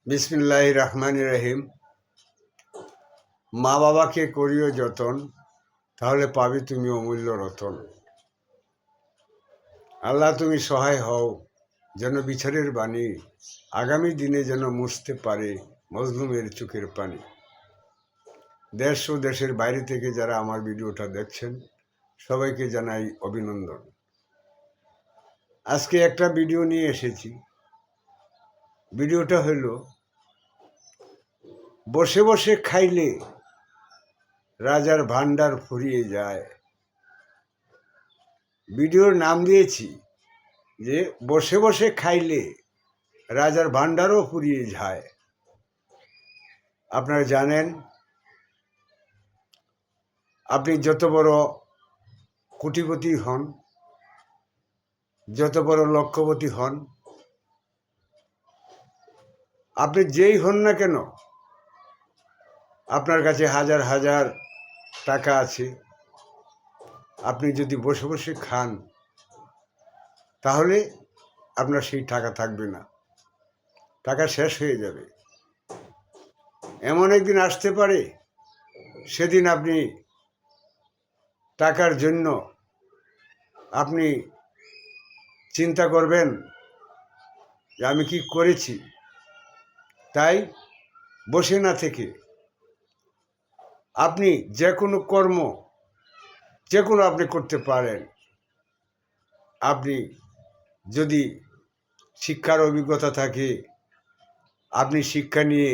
বিসমিল্লাহির রহমানির রহিম। মা বাবাকে করিও যতন, তাহলে পাবে তুমি অমূল্য রতন। আল্লাহ তুমি সহায় হও, যেন বিচারের বাণী আগামী দিনে যেন মুছতে পারে মজলুমের চোখের পানি। দেশ ও দেশের বাইরে থেকে যারা আমার ভিডিওটা দেখছেন, সবাইকে জানাই অভিনন্দন। আজকে একটা ভিডিও নিয়ে এসেছি। ভিডিওটা হলো বসে বসে খাইলে রাজার ভান্ডার ফুরিয়ে যায়। ভিডিওর নাম দিয়েছি যে বসে বসে খাইলে রাজার ভান্ডারও ফুরিয়ে যায়। আপনারা জানেন, আপনি যত বড় কোটিপতি হন, যত বড় লক্ষপতি হন, আপনি যেই হন না কেন, আপনার কাছে হাজার হাজার টাকা আছে, আপনি যদি বসে বসে খান তাহলে আপনার সেই টাকা থাকবে না, টাকা শেষ হয়ে যাবে। এমন একদিন আসতে পারে, সেদিন আপনি টাকার জন্য আপনি চিন্তা করবেন যে আমি কি করেছি। তাই বসে না থেকে আপনি যে কোনো কর্ম আপনি করতে পারেন। আপনি যদি শিক্ষার অভিজ্ঞতা থাকে, আপনি শিক্ষা নিয়ে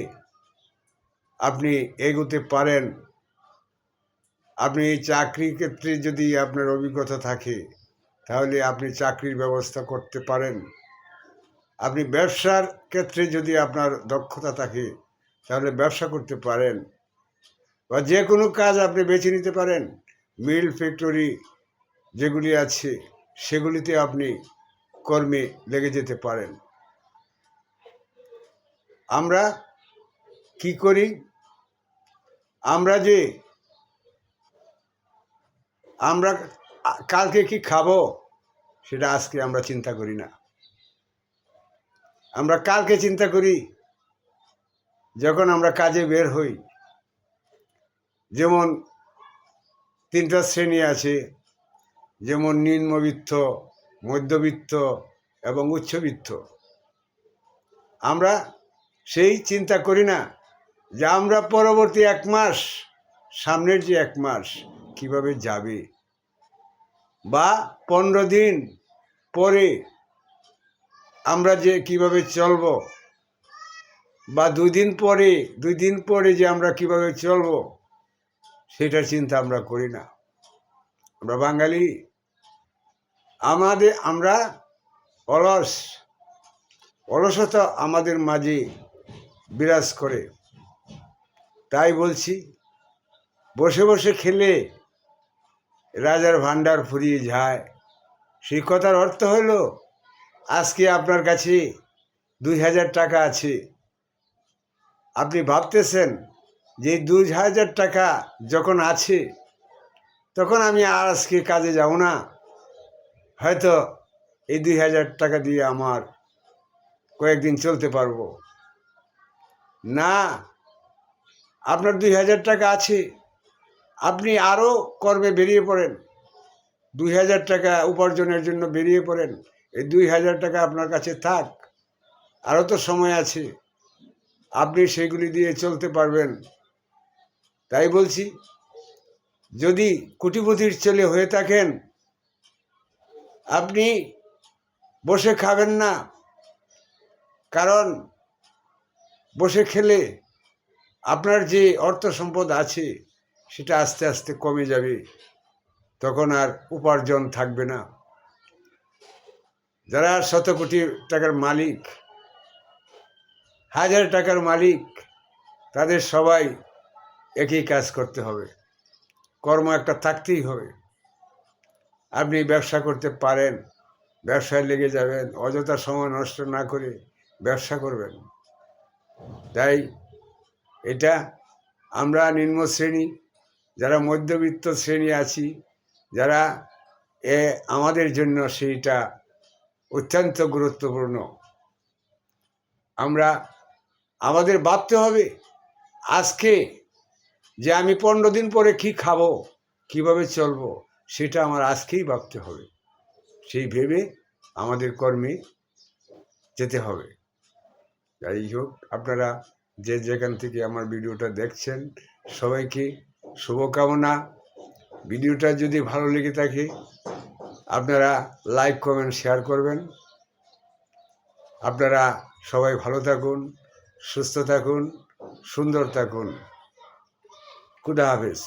আপনি এগোতে পারেন। আপনি চাকরির ক্ষেত্রে যদি আপনার অভিজ্ঞতা থাকে, তাহলে আপনি চাকরির ব্যবস্থা করতে পারেন। আপনি ব্যবসার ক্ষেত্রে যদি আপনার দক্ষতা থাকে, তাহলে ব্যবসা করতে পারেন। বা যে কোনো কাজ আপনি বেছে নিতে পারেন। মিল ফ্যাক্টরি যেগুলি আছে, সেগুলিতে আপনি কর্মে লেগে যেতে পারেন। আমরা কি করি? আমরা কালকে কি খাবো সেটা আজকে আমরা চিন্তা করি না। আমরা কালকে চিন্তা করি যখন আমরা কাজে বের হই। যেমন তিনটা শ্রেণী আছে, যেমন নিম্নবিত্ত, মধ্যবিত্ত এবং উচ্চবিত্ত। আমরা সেই চিন্তা করি না যে আমরা পরবর্তী এক মাস, সামনের যে এক মাস কিভাবে যাবে, বা 15 দিন পরে আমরা যে কিভাবে চলব, বা 2 দিন পরে যে আমরা কিভাবে চলব, সেটার চিন্তা আমরা করি না। আমরা বাঙালি, আমরা অলসতা আমাদের মাঝে বিরাজ করে। তাই বলছি, বসে বসে খেলে রাজার ভান্ডার ফুরিয়ে যায়। সেই কথার অর্থ হলো, আজকে আপনার কাছে 2000 টাকা আছে। আপনি ভাবতেছেন যে 2000 টাকা যখন আছে, তখন আমি আর আজকে কাজে যাব না, হয়তো এই 2000 টাকা দিয়ে আমার কয়েকদিন চলতে পারবো না। আপনার 2000 টাকা আছে, আপনি আরও কর্মে বেরিয়ে পড়েন। 2000 টাকা উপার্জনের জন্য বেরিয়ে পড়েন। এই 2000 টাকা আপনার কাছে থাক, আরও তো সময় আছে, আপনি সেগুলি দিয়ে চলতে পারবেন। তাই বলছি, যদি কোটিপতির ছেলে হয়ে থাকেন, আপনি বসে খাবেন না। কারণ বসে খেলে আপনার যে অর্থ সম্পদ আছে, সেটা আস্তে আস্তে কমে যাবে, তখন আর উপার্জন থাকবে না। যারা শত কোটি টাকার মালিক, হাজার টাকার মালিক, তাদের সবাই একই কাজ করতে হবে, কর্ম একটা থাকতেই হবে। আপনি ব্যবসা করতে পারেন, ব্যবসায় লেগে যাবেন, অযথা সময় নষ্ট না করে ব্যবসা করবেন। তাই এটা আমরা নিম্ন শ্রেণী, যারা মধ্যবিত্ত শ্রেণী আছি, যারা আমাদের জন্য সেইটা অত্যন্ত গুরুত্বপূর্ণ। আমরা আমাদের ভাবতে হবে আজকে যে আমি 15 দিন পরে কি খাবো, কিভাবে চলবো, সেটা আমার আজকেই ভাবতে হবে। সেই ভেবে আমাদের কর্মে যেতে হবে। যাই হোক, আপনারা যে যেখান থেকে আমার ভিডিওটা দেখছেন সবাইকে শুভকামনা। ভিডিওটা যদি ভালো লেগে থাকে আপনারা লাইক কমেন্ট শেয়ার করবেন। আপনারা সবাই ভালো থাকুন, সুস্থ থাকুন, সুন্দর থাকুন। খুদা হাফেজ।